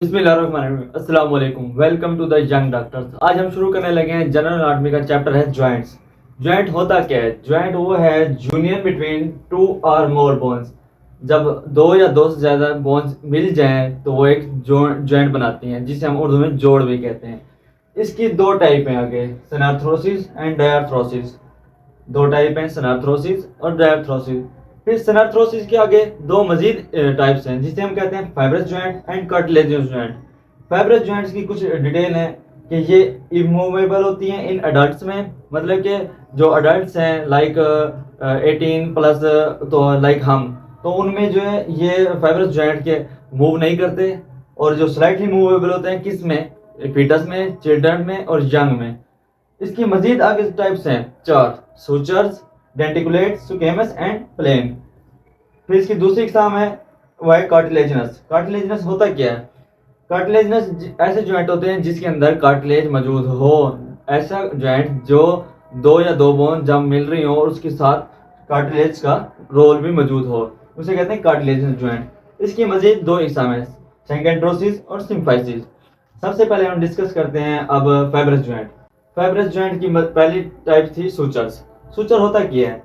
अस्सलाम वालेकुम, welcome to the young doctors. आज हम शुरू करने लगे हैं जनरल एनाटॉमी का चैप्टर है जॉइंट्स। जॉइंट होता क्या है? जॉइंट वो है union between to or more bones. जब दो या दो से ज़्यादा बोन्स मिल जाएं तो वो एक जॉइंट बनाती हैं, जिसे हम उर्दू में जोड़ भी कहते हैं। इसकी दो टाइप हैं आगे, सिनार्थ्रोसिस एंड डायर्थ्रोसिस। दो टाइप हैं, सिनार्थ्रोसिस और डायर्थ्रोसिस। फिर सिनार्थ्रोसिस के आगे दो मजीद टाइप्स हैं, जिसे हम कहते हैं fibrous joint and cartilaginous joint. Fibrous joints की कुछ डिटेल है कि ये इमूवेबल होती हैं इन अडल्ट्स में, मतलब कि जो अडल्ट्स हैं लाइक 18 प्लस, तो लाइक हम, तो उनमें जो है ये फाइब्रस जॉइंट के मूव नहीं करते। और जो स्लाइटली मूवेबल होते हैं किस में? फीटस में, चिल्ड्रन में और यंग में। इसकी मजीद आगे टाइप्स हैं चार: सूचर्स, डेंटिकुलेट, सुकेमस एंड प्लेन। फिर इसकी दूसरी इकसाम है वह है कार्टिलेजिनस। कार्टिलेजिनस होता क्या है? कार्टिलेजिनस ऐसे जॉइंट होते हैं जिसके अंदर कार्टिलेज मौजूद हो। ऐसा जॉइंट जो दो या दो बोन जब मिल रही हो और उसके साथ कार्टिलेज का रोल भी मौजूद हो, उसे कहते हैं कार्टिलेजिनस जॉइंट। इसकी मजीद दो इकसाम है, सेकेंड्रोसिस और सिम्फाइसिस। सबसे पहले हम डिस्कस करते हैं अब फाइब्रस जॉइंट। फाइब्रस जॉइंट की पहली टाइप थी सूचर्स। सूचर होता क्या है?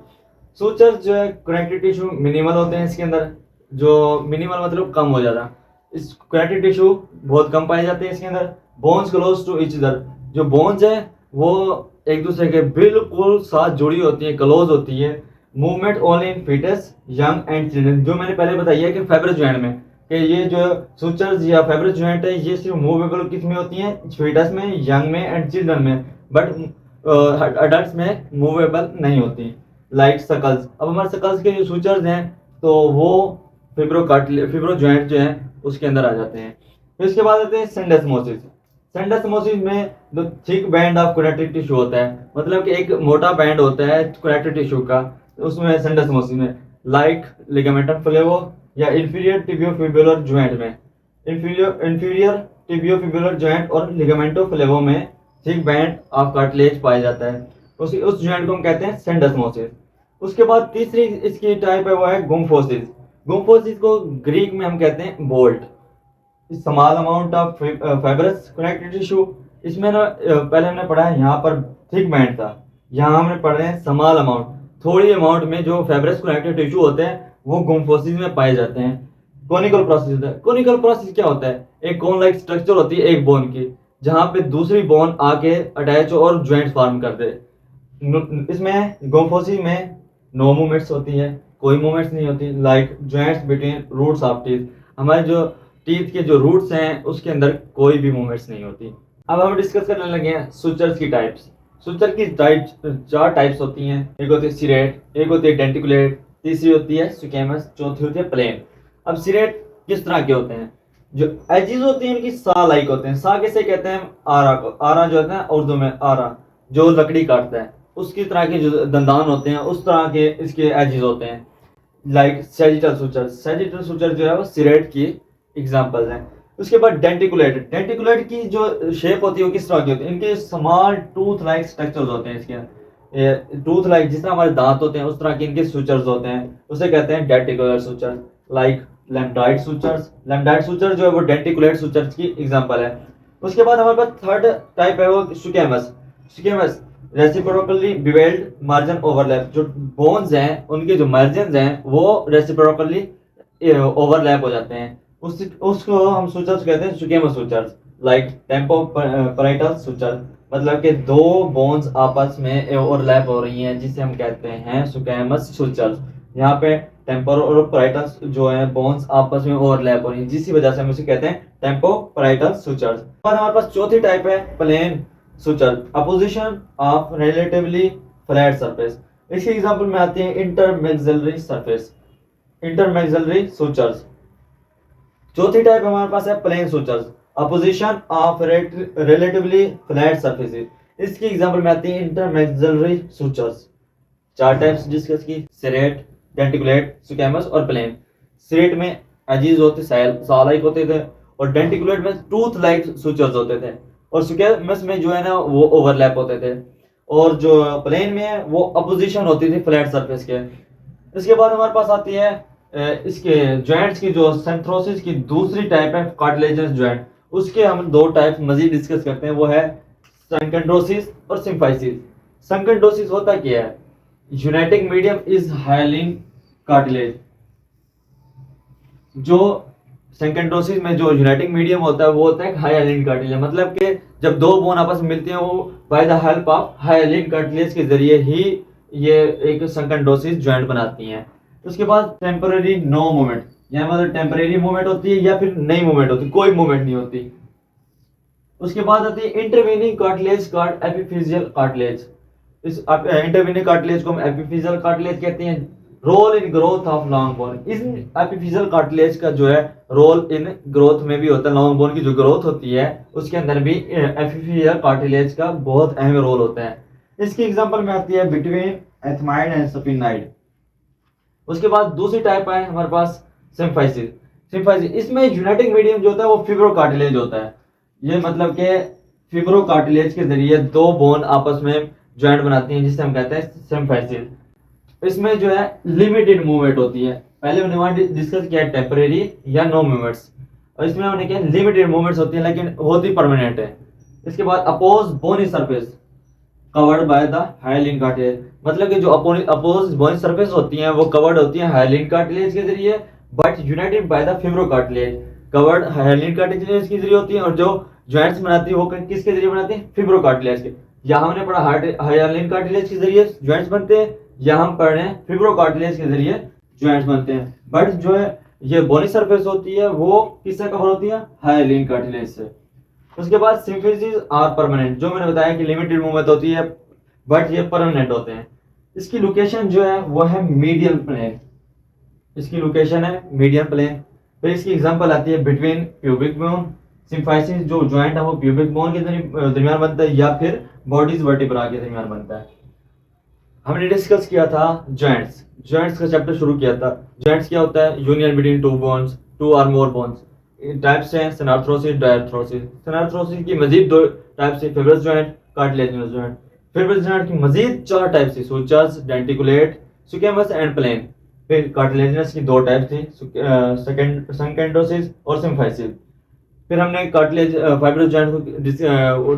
सूचर्स जो है कनेक्टिव टिश्यू मिनिमल होते हैं इसके अंदर। जो मिनिमल मतलब कम हो जाता, इस कनेक्टिव टिश्यू बहुत कम पाए जाते हैं इसके अंदर। Bones close to each other, जो बोन्स है वो एक दूसरे के बिल्कुल साथ जुड़ी होती है, क्लोज होती है। Movement only in foetus, young and children. जो मैंने पहले बताया कि फाइब्रस जॉइंट में कि ये जो सूचर्स या फाइब्रस जॉइंट है ये सिर्फ मूवेबल किस में होती हैं? फीटस में, यंग में एंड चिल्ड्रन में, बट अडल्ट में मूवेबल नहीं होती, लाइक सकल्स। अब हमारे सकल्स के जो सूचर्स हैं तो वो फिब्रो जॉइंट जो है उसके अंदर आ जाते हैं। फिर इसके बाद आते हैं सेंडेस्मोसिस। सेंडेस्मोसिस में the thick band of connective tissue होता है, मतलब कि एक मोटा बैंड होता है कनेक्टिव टिश्यू का, उसमें सेंडेस्मोसिस में, लाइक लिगामेंटम फ्लेवो या इंफीरियर टिबियोफिब्युलर जॉइंट में। इंफीरियर टिबियोफिब्युलर जॉइंट और लिगामेंटो फ्लेवो में थिक बैंड ऑफ कार्टिलेज पाया जाता है, उस जॉइंट को हम कहते हैं सेंडेस्मोसिस। उसके बाद तीसरी इसकी टाइप है वो है गुम्फोसिस। गुम्फोसिस को ग्रीक में हम कहते हैं bolt. Small amount of fibrous connective tissue, इसमें ना पहले हमने पढ़ा है यहाँ पर थिक बैंड था, यहाँ हमने पढ़ रहे हैं स्मॉल अमाउंट, थोड़ी अमाउंट में जो फाइब्रस कनेक्टिव टिश्यू होते हैं वो गुम्फोसिस में पाए जाते हैं। कोनिकल प्रोसेस होता है। कोनिकल प्रोसेस क्या होता है? एक कोन लाइक स्ट्रक्चर होती है एक बोन की, जहां पे दूसरी बोन आके अटैच और ज्वाइंट फॉर्म कर दे। इसमें गोम्फोसिस में नो मूवमेंट्स होती है, कोई मूवमेंट्स नहीं होती, like joints between roots of teeth. हमारे जो टीथ के जो रूट्स हैं उसके अंदर कोई भी मूवमेंट्स नहीं होती। अब हम डिस्कस करने लगे हैं सुचर्स की टाइप्स। सुचर की टाइप्स चार टाइप्स होती हैं, एक होती है सिरेट, एक होती है डेंटिकुलेट, तीसरी होती है सुकेमस, चौथी होती है प्लेन। अब सिरेट किस तरह के होते हैं? जो एजिज होती हैं उनकी सा लाइक होते हैं। सा किसे कहते हैं? आरा को। आरा जो होता है उर्दू में आरा, जो लकड़ी काटता है, उसकी तरह के जो दंदान होते हैं उस तरह के इसके एजिज होते हैं, like sagittal suture. Sagittal suture जो है वो सिरेट की एग्जांपल्स हैं। उसके बाद डेंटिकुलेट। डेंटिकुलेट की जो शेप होती है वो किस तरह की होती है? इनके स्मॉल टूथ लाइक स्ट्रक्चर्स होते हैं इसके, टूथ लाइक जिस तरह हमारे दांत होते हैं उस तरह के इनके सुचर्स होते हैं, उसे कहते हैं डेंटिकुलर सुचर, लाइक लैम्डाइट सुचर्स। लैम्डाइट सुचर जो है वो डेंटिकुलेट सुचर्स की एग्जांपल है। उसके बाद हमारे पास थर्ड टाइप है वो सुकेमस। सुकेमस रेसिप्रोकली बिवेल्ड मार्जिन ओवरलैप। जो बोन्स हैं उनके जो मार्जिन हैं वो रेसिप्रोकली ओवरलैप हो जाते हैं, उसको हम सुचर्स कहते हैं सुकेमस सुचर्स, लाइक टेम्पोराइटल सुचर, मतलब कि दो बोन्स आपस में ओवरलैप हो रही हैं जिसे हम कहते हैं सुकेमस सुचर्स। यहाँ पे टेम्पोरल और पैराइटल जो है बोन्स आपस में ओवरलैप हो रही है, जिसकी वजह से हम उसे कहते हैं टेम्पोराइटल सुचर्स। और हमारे पास चौथी टाइप है plane suture, apposition of relatively flat surface. इसकी एग्जांपल में आती है इंटरमैक्सिलरी सरफेस, इंटरमैक्सिलरी सुचर्स। चौथी टाइप हमारे पास है plane sutures, apposition of relatively flat surfaces. इसकी एग्जांपल में आती है इंटरमैक्सिलरी सुचर्स। चार टाइप्स डिस्कस की, सेरेट, डेंटिकुलेट, सुकेमस और प्लेन। सेरेट में एजिज होते सालाइक होते थे और डेंटिकुलेट में टूथ लाइक सुचर्स होते थे और सुकेमस में जो है ना वो ओवरलैप होते थे और जो प्लेन में है वो अपोजिशन होती थी फ्लैट सरफेस के। इसके बाद हमारे पास आती है इसके जॉइंट्स की जो सेंथ्रोसिस की दूसरी टाइप है कार्टिलेजनस जॉइंट, उसके हम दो टाइप मजीद डिस्कस करते हैं, वो है संकेंड्रोसिस और सिम्फाइसिस। संकेंड्रोसिस होता क्या है? Uniting medium is hyaline cartilage. जो सेंकेंडोसिस में जो यूनाइटिंग मीडियम होता है वो होता है हाइलिन कार्टिलेज, मतलब कि जब दो बोन आपस में मिलती हैं वो by the help of hyaline cartilage के जरिए ही ये एक संकेंडोसिस जॉइंट बनाती हैं। उसके बाद टेम्पररी नो मूवमेंट, या मतलब टेम्पररी मूवमेंट होती है या फिर नई मूवमेंट होती है, कोई मूवमेंट नहीं होती। उसके बाद आती है intervening cartilage called epiphyseal cartilage. इस इंटरवेनिंग कार्टिलेज को हम एपिफिजियल कार्टिलेज कहते हैं। Role in growth of long bone, इस एपिफिजियल कार्टिलेज का जो है रोल इन ग्रोथ में भी होता है। लॉन्ग बोन की जो ग्रोथ होती है उसके अंदर भी एपिफिजियल कार्टिलेज का बहुत अहम रोल होता है। इसकी एग्जांपल में आती है बिटवीन एथमाइड एंड सफिनाइड। उसके बाद दूसरी टाइप है हमारे पास सिम्फाइसिस। सिम्फाइसिस इसमें यूनाइटिंग मीडियम जो होता है वो फिब्रो कार्टिलेज होता है। ये मतलब कि फिब्रो कार्टिलेज के जरिए दो बोन आपस में ज्वाइंट बनाती हैं, जिसे हम कहते हैं सिम्फाइसिस। इसमें जो है लिमिटेड मूवमेंट होती है। पहले हमने वहां डिस्कस किया टेम्परेरी या नो मूवमेंट्स, और इसमें हमने क्या लिमिटेड मूवमेंट्स होती है लेकिन होती परमानेंट है। इसके बाद appose bony surface covered by the hyaline cartilage, मतलब कि जो अपोज बोनी सरफेस होती हैं वो कवर्ड होती है हाइलिन कार्टिलेज के जरिए, but united by the fibro cartilage. Covered hyaline cartilage के जरिए होती है, और जो जॉइंट्स बनाती है वो किसके जरिए बनाती है? फिब्रो कार्टिलेज के। या हमने पढ़ा हाइलिन कार्टिलेज के जरिए जॉइंट्स बनते हैं, या हम पढ़ रहे हैं फिब्रो कार्टिलेज के जरिए जॉइंट्स बनते हैं। बट जो है ये बोनी सरफेस होती है वो किससे कवर होती है? हाइलिन कार्टिलेज से। उसके बाद सिम्फाइसिस आर परमानेंट, जो मैंने बताया कि लिमिटेड मूवमेंट होती है बट ये परमानेंट होते हैं। इसकी लोकेशन जो है वो है मीडियल प्लेन, इसकी लोकेशन है मीडियल प्लेन। फिर इसकी एग्जांपल आती है बिटवीन प्यूबिक बोन। सिम्फाइसिस जो जॉइंट है वो प्यूबिक बोन के दरमियान बनता है या फिर बॉडीज वर्टिब्रा के दरमियान बनता है। हमने डिस्कस किया था जॉइंट्स का चैप्टर शुरू किया था। जॉइंट्स क्या होता है? Union between two bones, two or more bones. Types हैं सिनार्थ्रोसिस, डायर्थ्रोसिस। सिनार्थ्रोसिस की मजीद दो टाइप्स है, fibrous joint, cartilaginous joint. Fibrous joint की मजीद चार टाइप्स थी, सूचर्स, डेंटिकुलेट, स्क्वैमस एंड प्लेन। फिर कार्टिलेजिनस की दो टाइप थी, संकेंडोसिस और सिम्फाइसिस। फिर हमने कार्टिलेज फाइब्रस जॉइंट को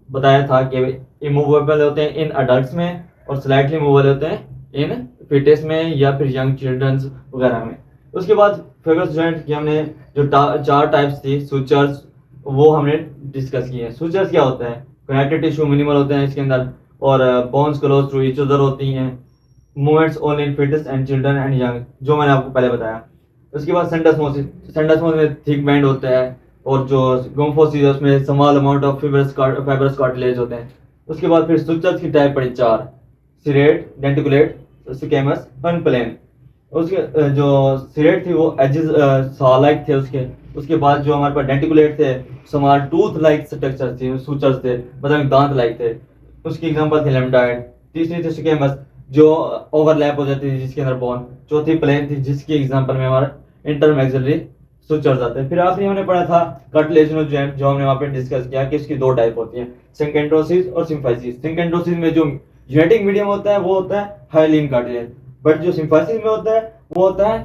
बताया था कि इमूवेबल होते हैं इन अडल्ट्स में और स्लाइटली मूवेबल होते हैं इन फिटेस में या फिर यंग चिल्ड्रंस वगैरह में। उसके बाद फिब्रस जॉइंट की हमने जो चार टाइप्स थी सूचर्स, वो हमने डिस्कस किए हैं। सूचर्स क्या होता है? कनेक्टिव टिश्यू मिनिमल होते हैं इसके अंदर, और bones close to each other होती हैं। Movements only in fetus and children and young, जो मैंने आपको पहले बताया। उसके बाद सेंडोस्मोसिस, सेंडोस्मोसिस में थिक बैंड होता है, और जो गोम्फोसिस है उसमें small amount of fibrous cartilage होते हैं। उसके बाद फिर सूचर्स की टाइप पड़ी चार, सिरेट, डेंटिकुलेट, स्क्वैमस, प्लेन। उसके जो सिरेट थी वो एजेस सॉ लाइक थे उसके बाद जो हमारे पास डेंटिकुलेट थे स्मॉल टूथ लाइक स्ट्रक्चर थी, सूचर्स थे मतलब दांत लाइक थे। उसकी एग्जांपल थी लेमडाइड। तीसरी थी स्क्वैमस जो ओवरलैप हो जाती थी जिसके अंदर बोन। चौथी प्लेन थी जिसकी एग्जांपल में हमारा इंटरमैक्सिलरी सूचर्स आते हैं। फिर आखिरी हमने पढ़ा था कार्टिलेजिनस जॉइंट, जो हमने वहां पे डिस्कस किया कि इसकी दो टाइप होती हैं, सिंकेंड्रोसिस और सिम्फाइसिस। सिंकेंड्रोसिस में जो यूनाइटिंग मीडियम होता है वो होता है हाइलिन कार्टिलेज, बट जो सिम्फाइसिस में होता है वो होता है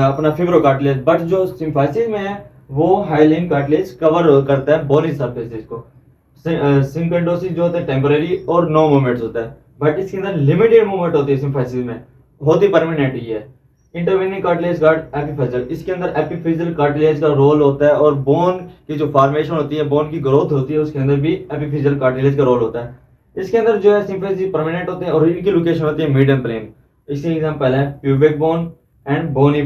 अपना फिब्रो कार्टिलेज। बट जो सिम्फाइसिस में है वो हाइलिन कार्टिलेज कवर करता है बोनी सरफेसेस को। सिंकेंड्रोसिस जो होता है टेम्पररी और नो मूवमेंट्स होता है, बट इसके अंदर लिमिटेड मूवमेंट होती है। सिम्फाइसिस में होती परमानेंट ही है। इंटरवेनिंग कार्टिलेज गार्ड एपिफिजियल, इसके अंदर एपिफिजियल कार्टिलेज का रोल होता है, और बोन की जो फॉर्मेशन होती है, बोन की ग्रोथ होती है, उसके अंदर भी एपिफिजियल कार्टिलेज का रोल होता है। इसके अंदर जो है सिम्फाइसिस परमानेंट होते हैं और इनकी लोकेशन होती है मीडियम प्लेन। इसके एग्जांपल है प्यूबिक बोन एंड बोनी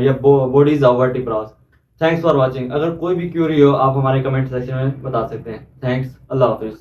या bodies of vertebras. Thanks for watching. अगर कोई भी क्यूरी हो आप हमारे कमेंट सेक्शन में बता सकते हैं। थैंक्स, अल्लाह हाफिज।